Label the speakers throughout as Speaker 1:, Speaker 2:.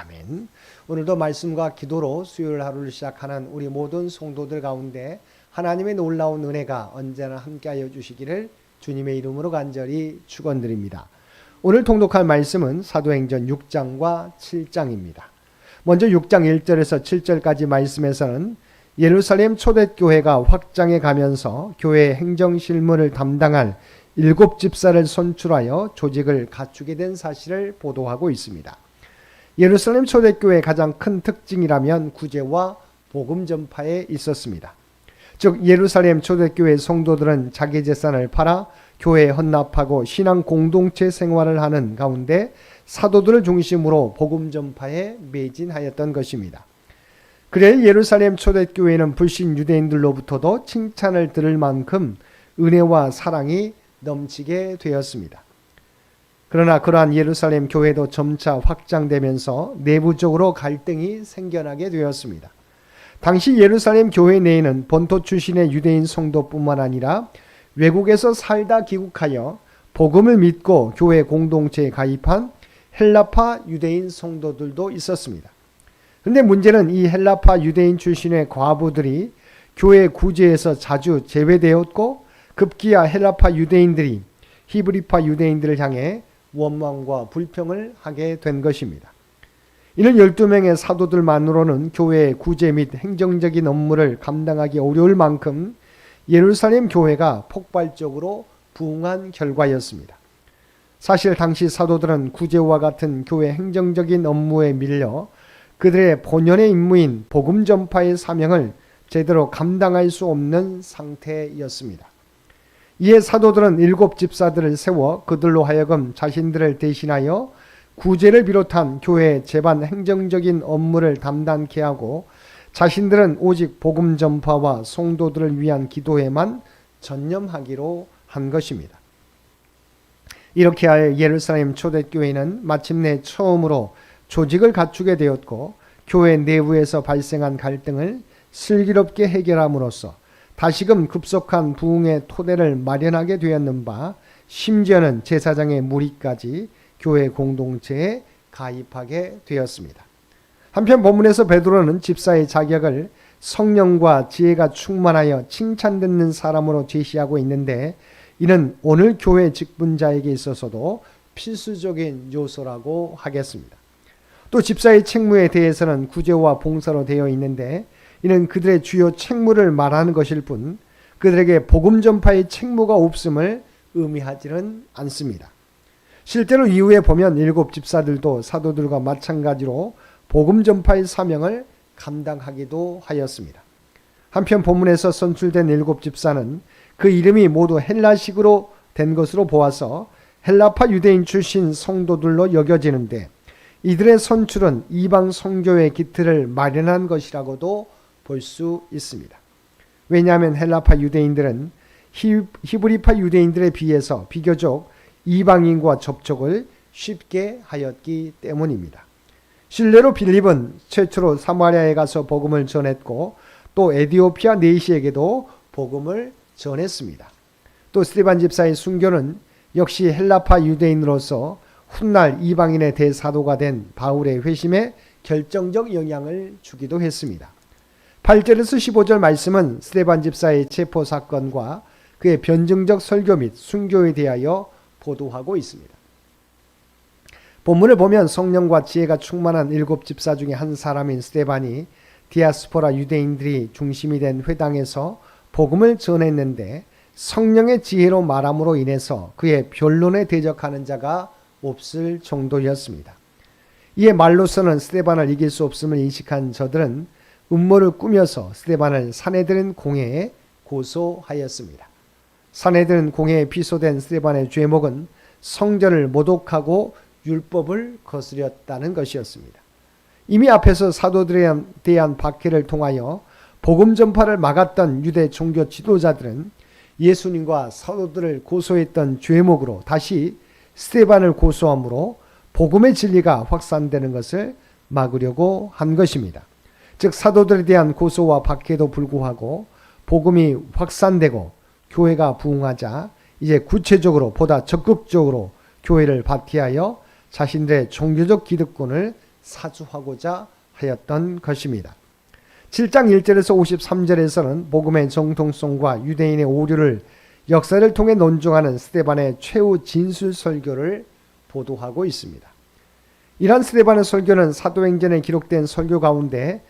Speaker 1: 아멘. 오늘도 말씀과 기도로 수요일 하루를 시작하는 우리 모든 성도들 가운데 하나님의 놀라운 은혜가 언제나 함께하여 주시기를 주님의 이름으로 간절히 축원드립니다. 오늘 통독할 말씀은 사도행전 6장과 7장입니다. 먼저 6장 1절에서 7절까지 말씀에서는 예루살렘 초대교회가 확장해 가면서 교회의 행정실무를 담당할 7집사를 선출하여 조직을 갖추게 된 사실을 보도하고 있습니다. 예루살렘 초대교회의 가장 큰 특징이라면 구제와 복음 전파에 있었습니다. 즉 예루살렘 초대교회 성도들은 자기 재산을 팔아 교회에 헌납하고 신앙 공동체 생활을 하는 가운데 사도들을 중심으로 복음 전파에 매진하였던 것입니다. 그래 예루살렘 초대교회는 불신 유대인들로부터도 칭찬을 들을 만큼 은혜와 사랑이 넘치게 되었습니다. 그러나 그러한 예루살렘 교회도 점차 확장되면서 내부적으로 갈등이 생겨나게 되었습니다. 당시 예루살렘 교회 내에는 본토 출신의 유대인 성도뿐만 아니라 외국에서 살다 귀국하여 복음을 믿고 교회 공동체에 가입한 헬라파 유대인 성도들도 있었습니다. 그런데 문제는 이 헬라파 유대인 출신의 과부들이 교회 구제에서 자주 제외되었고 급기야 헬라파 유대인들이 히브리파 유대인들을 향해 원망과 불평을 하게 된 것입니다. 이는 12명의 사도들만으로는 교회의 구제 및 행정적인 업무를 감당하기 어려울 만큼 예루살렘 교회가 폭발적으로 부흥한 결과였습니다. 사실 당시 사도들은 구제와 같은 교회 행정적인 업무에 밀려 그들의 본연의 임무인 복음 전파의 사명을 제대로 감당할 수 없는 상태였습니다. 이에 사도들은 7집사들을 세워 그들로 하여금 자신들을 대신하여 구제를 비롯한 교회의 제반 행정적인 업무를 담당케 하고 자신들은 오직 복음 전파와 성도들을 위한 기도에만 전념하기로 한 것입니다. 이렇게 하여 예루살렘 초대교회는 마침내 처음으로 조직을 갖추게 되었고 교회 내부에서 발생한 갈등을 슬기롭게 해결함으로써 다시금 급속한 부흥의 토대를 마련하게 되었는 바 심지어는 제사장의 무리까지 교회 공동체에 가입하게 되었습니다. 한편 본문에서 베드로는 집사의 자격을 성령과 지혜가 충만하여 칭찬듣는 사람으로 제시하고 있는데 이는 오늘 교회 직분자에게 있어서도 필수적인 요소라고 하겠습니다. 또 집사의 책무에 대해서는 구제와 봉사로 되어 있는데 이는 그들의 주요 책무를 말하는 것일 뿐 그들에게 복음 전파의 책무가 없음을 의미하지는 않습니다. 실제로 이후에 보면 7집사들도 사도들과 마찬가지로 복음 전파의 사명을 감당하기도 하였습니다. 한편 본문에서 선출된 7집사는 그 이름이 모두 헬라식으로 된 것으로 보아서 헬라파 유대인 출신 성도들로 여겨지는데 이들의 선출은 이방 선교의 기틀을 마련한 것이라고도 볼 수 있습니다. 왜냐하면 헬라파 유대인들은 히브리파 유대인들에 비해서 비교적 이방인과 접촉을 쉽게 하였기 때문입니다. 실례로 빌립은 최초로 사마리아에 가서 복음을 전했고 또 에디오피아 내시에게도 복음을 전했습니다. 또 스데반 집사의 순교는 역시 헬라파 유대인으로서 훗날 이방인의 대사도가 된 바울의 회심에 결정적 영향을 주기도 했습니다. 8절에서 15절 말씀은 스데반 집사의 체포 사건과 그의 변증적 설교 및 순교에 대하여 보도하고 있습니다. 본문을 보면 성령과 지혜가 충만한 7집사 중에 한 사람인 스데반이 디아스포라 유대인들이 중심이 된 회당에서 복음을 전했는데 성령의 지혜로 말함으로 인해서 그의 변론에 대적하는 자가 없을 정도였습니다. 이에 말로서는 스데반을 이길 수 없음을 인식한 저들은 음모를 꾸며서 스데반을 사내들은 공회에 고소하였습니다. 사내들은 공회에 비소된 스데반의 죄목은 성전을 모독하고 율법을 거스렸다는 것이었습니다. 이미 앞에서 사도들에 대한 박해를 통하여 복음 전파를 막았던 유대 종교 지도자들은 예수님과 사도들을 고소했던 죄목으로 다시 스데반을 고소함으로 복음의 진리가 확산되는 것을 막으려고 한 것입니다. 즉 사도들에 대한 고소와 박해도 불구하고 복음이 확산되고 교회가 부흥하자 이제 구체적으로 보다 적극적으로 교회를 박해하여 자신들의 종교적 기득권을 사주하고자 하였던 것입니다. 7장 1절에서 53절에서는 복음의 정통성과 유대인의 오류를 역사를 통해 논증하는 스데반의 최후 진술 설교를 보도하고 있습니다. 이러한 스데반의 설교는 사도행전에 기록된 설교 가운데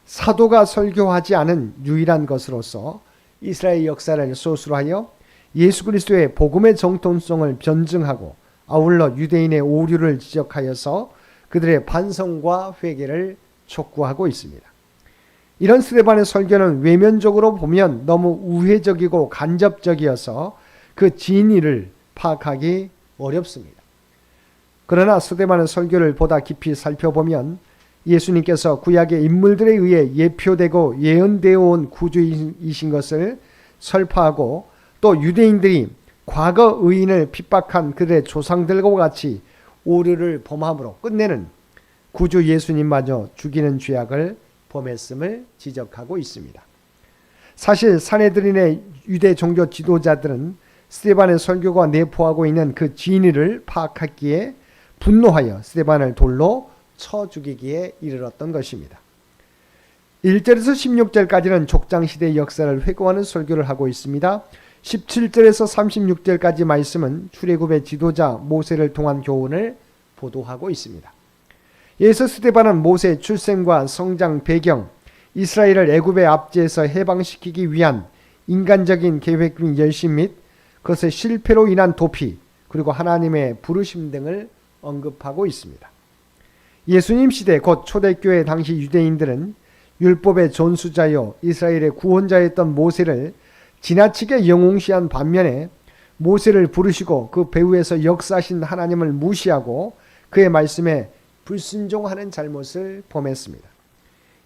Speaker 1: 사도가 설교하지 않은 유일한 것으로서 이스라엘 역사를 소수하여 예수 그리스도의 복음의 정통성을 변증하고 아울러 유대인의 오류를 지적하여서 그들의 반성과 회개를 촉구하고 있습니다. 이런 스데반의 설교는 외면적으로 보면 너무 우회적이고 간접적이어서 그 진위를 파악하기 어렵습니다. 그러나 스데반의 설교를 보다 깊이 살펴보면 예수님께서 구약의 인물들에 의해 예표되고 예언되어 온 구주이신 것을 설파하고 또 유대인들이 과거 의인을 핍박한 그들의 조상들과 같이 오류를 범함으로 끝내는 구주 예수님마저 죽이는 죄악을 범했음을 지적하고 있습니다. 사실 산헤드린의 유대 종교 지도자들은 스데반의 설교가 내포하고 있는 그 진위를 파악했기에 분노하여 스데반을 돌로 쳐 죽이기에 이르렀던 것입니다. 1절에서 16절까지는 족장시대의 역사를 회고하는 설교를 하고 있습니다. 17절에서 36절까지 말씀은 출애굽의 지도자 모세를 통한 교훈을 보도하고 있습니다. 여기서 스데반은 모세의 출생과 성장 배경, 이스라엘을 애굽의 압제에서 해방시키기 위한 인간적인 계획 및 열심 및 그것의 실패로 인한 도피, 그리고 하나님의 부르심 등을 언급하고 있습니다. 예수님 시대 곧 초대교회 당시 유대인들은 율법의 전수자요 이스라엘의 구원자였던 모세를 지나치게 영웅시한 반면에 모세를 부르시고 그 배후에서 역사하신 하나님을 무시하고 그의 말씀에 불순종하는 잘못을 범했습니다.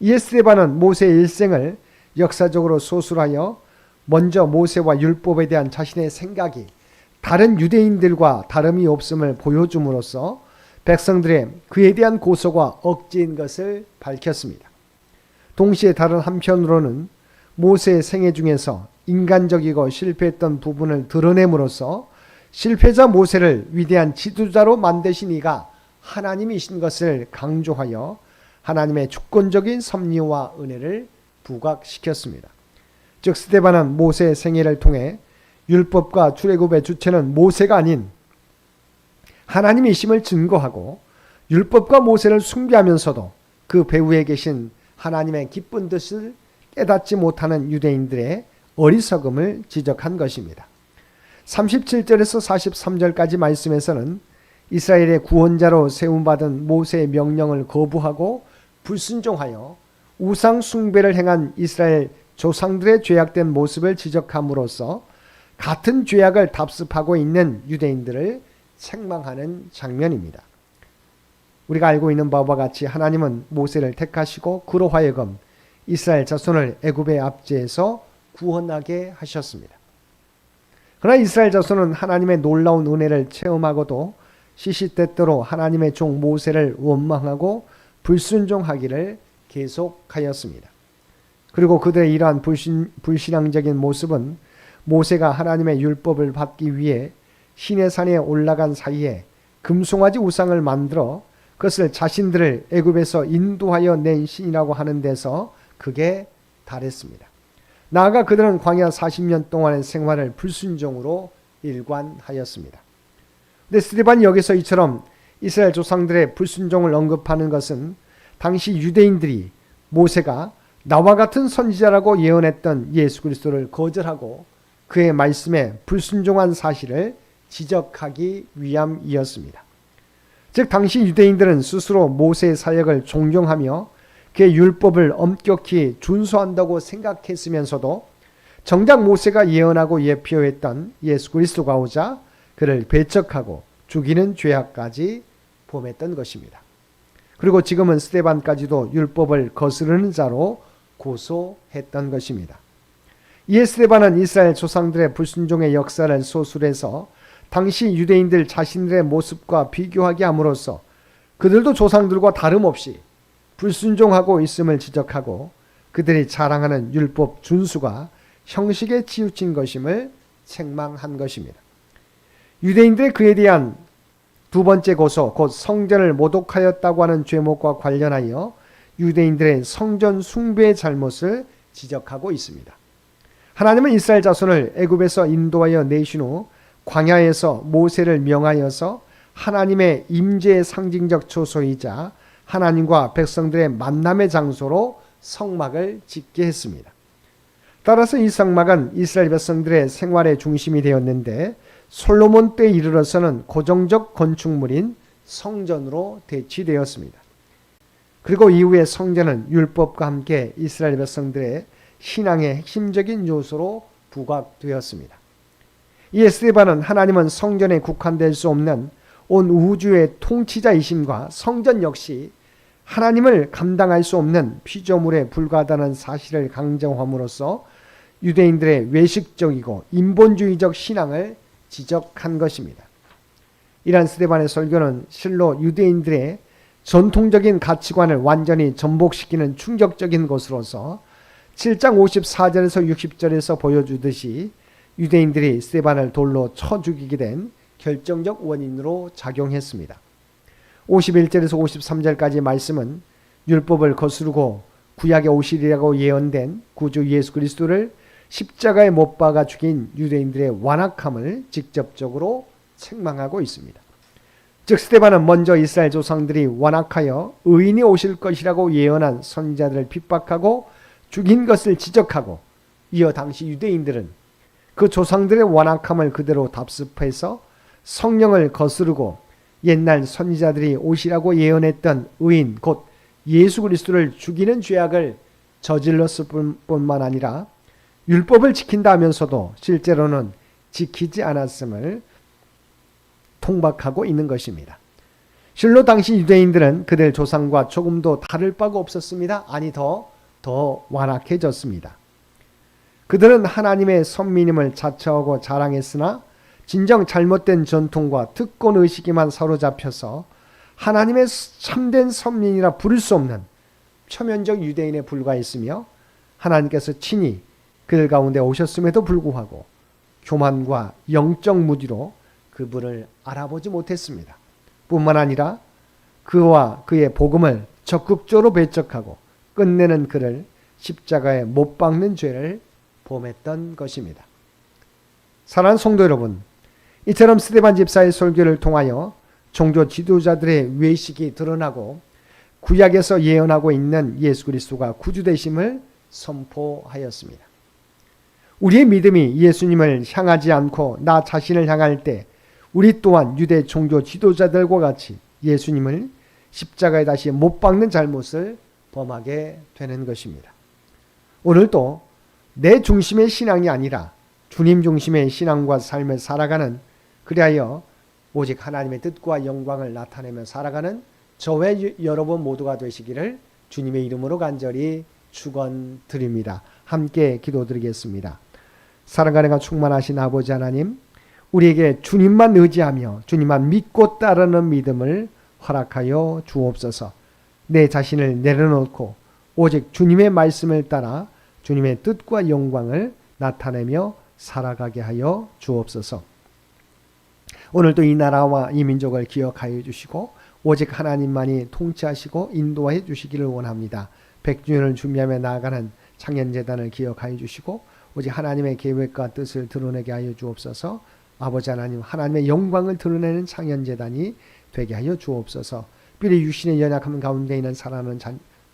Speaker 1: 이에 스데반은 모세의 일생을 역사적으로 소술하여 먼저 모세와 율법에 대한 자신의 생각이 다른 유대인들과 다름이 없음을 보여줌으로써 백성들의 그에 대한 고소가 억지인 것을 밝혔습니다. 동시에 다른 한편으로는 모세의 생애 중에서 인간적이고 실패했던 부분을 드러냄으로써 실패자 모세를 위대한 지도자로 만드신 이가 하나님이신 것을 강조하여 하나님의 주권적인 섭리와 은혜를 부각시켰습니다. 즉 스데반은 모세의 생애를 통해 율법과 출애굽의 주체는 모세가 아닌 하나님이심을 증거하고 율법과 모세를 숭배하면서도 그 배후에 계신 하나님의 기쁜 뜻을 깨닫지 못하는 유대인들의 어리석음을 지적한 것입니다. 37절에서 43절까지 말씀에서는 이스라엘의 구원자로 세움받은 모세의 명령을 거부하고 불순종하여 우상 숭배를 행한 이스라엘 조상들의 죄악된 모습을 지적함으로써 같은 죄악을 답습하고 있는 유대인들을 책망하는 장면입니다. 우리가 알고 있는 바와 같이 하나님은 모세를 택하시고 그로 하여금 이스라엘 자손을 애굽의 압제에서 구원하게 하셨습니다. 그러나 이스라엘 자손은 하나님의 놀라운 은혜를 체험하고도 시시때때로 하나님의 종 모세를 원망하고 불순종하기를 계속하였습니다. 그리고 그들의 이러한 불신앙적인 모습은 모세가 하나님의 율법을 받기 위해 시내 산에 올라간 사이에 금송아지 우상을 만들어 그것을 자신들을 애굽에서 인도하여 낸 신이라고 하는 데서 그게 달했습니다. 나아가 그들은 광야 40년 동안의 생활을 불순종으로 일관하였습니다. 근데 스데반이 여기서 이처럼 이스라엘 조상들의 불순종을 언급하는 것은 당시 유대인들이 모세가 나와 같은 선지자라고 예언했던 예수 그리스도를 거절하고 그의 말씀에 불순종한 사실을 지적하기 위함이었습니다. 즉 당시 유대인들은 스스로 모세의 사역을 존경하며 그의 율법을 엄격히 준수한다고 생각했으면서도 정작 모세가 예언하고 예표했던 예수 그리스도가 오자 그를 배척하고 죽이는 죄악까지 범했던 것입니다. 그리고 지금은 스데반까지도 율법을 거스르는 자로 고소했던 것입니다. 이에 스데반은 이스라엘 조상들의 불순종의 역사를 소술해서 당시 유대인들 자신들의 모습과 비교하게 함으로써 그들도 조상들과 다름없이 불순종하고 있음을 지적하고 그들이 자랑하는 율법 준수가 형식에 치우친 것임을 책망한 것입니다. 유대인들의 그에 대한 두 번째 고소, 곧 성전을 모독하였다고 하는 죄목과 관련하여 유대인들의 성전 숭배의 잘못을 지적하고 있습니다. 하나님은 이스라엘 자손을 애굽에서 인도하여 내신 후 광야에서 모세를 명하여서 하나님의 임재의 상징적 초소이자 하나님과 백성들의 만남의 장소로 성막을 짓게 했습니다. 따라서 이 성막은 이스라엘 백성들의 생활의 중심이 되었는데 솔로몬 때에 이르러서는 고정적 건축물인 성전으로 대치되었습니다. 그리고 이후에 성전은 율법과 함께 이스라엘 백성들의 신앙의 핵심적인 요소로 부각되었습니다. 이에 스데반은 하나님은 성전에 국한될 수 없는 온 우주의 통치자이심과 성전 역시 하나님을 감당할 수 없는 피조물에 불과하다는 사실을 강조함으로써 유대인들의 외식적이고 인본주의적 신앙을 지적한 것입니다. 이러한 스데반의 설교는 실로 유대인들의 전통적인 가치관을 완전히 전복시키는 충격적인 것으로서 7장 54절에서 60절에서 보여주듯이 유대인들이 스데반을 돌로 쳐 죽이게 된 결정적 원인으로 작용했습니다. 51절에서 53절까지 말씀은 율법을 거스르고 구약에 오시리라고 예언된 구주 예수 그리스도를 십자가에 못 박아 죽인 유대인들의 완악함을 직접적으로 책망하고 있습니다. 즉 스데반은 먼저 이스라엘 조상들이 완악하여 의인이 오실 것이라고 예언한 선지자들을 핍박하고 죽인 것을 지적하고, 이어 당시 유대인들은 그 조상들의 완악함을 그대로 답습해서 성령을 거스르고 옛날 선지자들이 오시라고 예언했던 의인 곧 예수 그리스도를 죽이는 죄악을 저질렀을 뿐만 아니라 율법을 지킨다 하면서도 실제로는 지키지 않았음을 통박하고 있는 것입니다. 실로 당시 유대인들은 그들 조상과 조금도 다를 바가 없었습니다. 아니 더 완악해졌습니다. 그들은 하나님의 선민임을 자처하고 자랑했으나 진정 잘못된 전통과 특권의식에만 사로잡혀서 하나님의 참된 선민이라 부를 수 없는 표면적 유대인에 불과했으며 하나님께서 친히 그들 가운데 오셨음에도 불구하고 교만과 영적 무지로 그분을 알아보지 못했습니다. 뿐만 아니라 그와 그의 복음을 적극적으로 배척하고 끝내는 그를 십자가에 못 박는 죄를 범했던 것입니다. 사랑하는 성도 여러분, 이처럼 스데반 집사의 설교를 통하여 종교 지도자들의 외식이 드러나고 구약에서 예언하고 있는 예수 그리스도가 구주 되심을 선포하였습니다. 우리의 믿음이 예수님을 향하지 않고 나 자신을 향할 때 우리 또한 유대 종교 지도자들과 같이 예수님을 십자가에 다시 못 박는 잘못을 범하게 되는 것입니다. 오늘도 내 중심의 신앙이 아니라 주님 중심의 신앙과 삶을 살아가는, 그리하여 오직 하나님의 뜻과 영광을 나타내며 살아가는 저와 여러분 모두가 되시기를 주님의 이름으로 간절히 축원드립니다. 함께 기도드리겠습니다. 사랑과 은혜가 충만하신 아버지 하나님, 우리에게 주님만 의지하며 주님만 믿고 따르는 믿음을 허락하여 주옵소서. 내 자신을 내려놓고 오직 주님의 말씀을 따라 주님의 뜻과 영광을 나타내며 살아가게 하여 주옵소서. 오늘도 이 나라와 이 민족을 기억하여 주시고 오직 하나님만이 통치하시고 인도해 주시기를 원합니다. 100주년을 준비하며 나아가는 창현재단을 기억하여 주시고 오직 하나님의 계획과 뜻을 드러내게 하여 주옵소서. 아버지 하나님, 하나님의 영광을 드러내는 창현재단이 되게 하여 주옵소서. 삐리 육신의 연약함 가운데 있는 사랑하는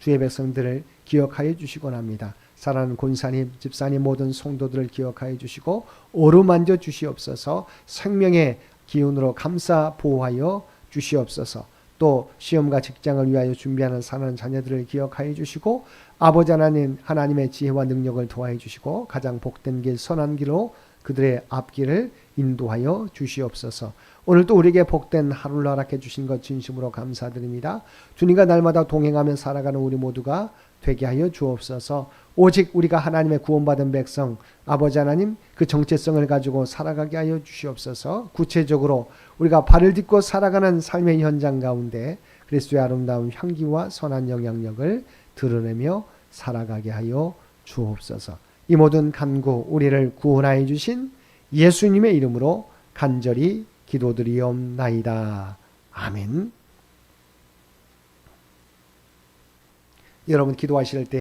Speaker 1: 주의 백성들을 기억하여 주시곤 합니다. 사랑하는 권사님, 집사님, 모든 성도들을 기억하여 주시고 어루만져 주시옵소서. 생명의 기운으로 감싸 보호하여 주시옵소서. 또 시험과 직장을 위하여 준비하는 사랑하는 자녀들을 기억하여 주시고 아버지 하나님, 하나님의 지혜와 능력을 도와해 주시고 가장 복된 길, 선한 길로 그들의 앞길을 인도하여 주시옵소서. 오늘도 우리에게 복된 하루를 허락해 주신 것 진심으로 감사드립니다. 주님과 날마다 동행하며 살아가는 우리 모두가 되게 하여 주옵소서. 오직 우리가 하나님의 구원받은 백성, 아버지 하나님 그 정체성을 가지고 살아가게 하여 주시옵소서. 구체적으로 우리가 발을 딛고 살아가는 삶의 현장 가운데 그리스도의 아름다운 향기와 선한 영향력을 드러내며 살아가게 하여 주옵소서. 이 모든 간구 우리를 구원하여 주신 예수님의 이름으로 간절히 기도드리옵나이다. 아멘. 여러분 기도하실 때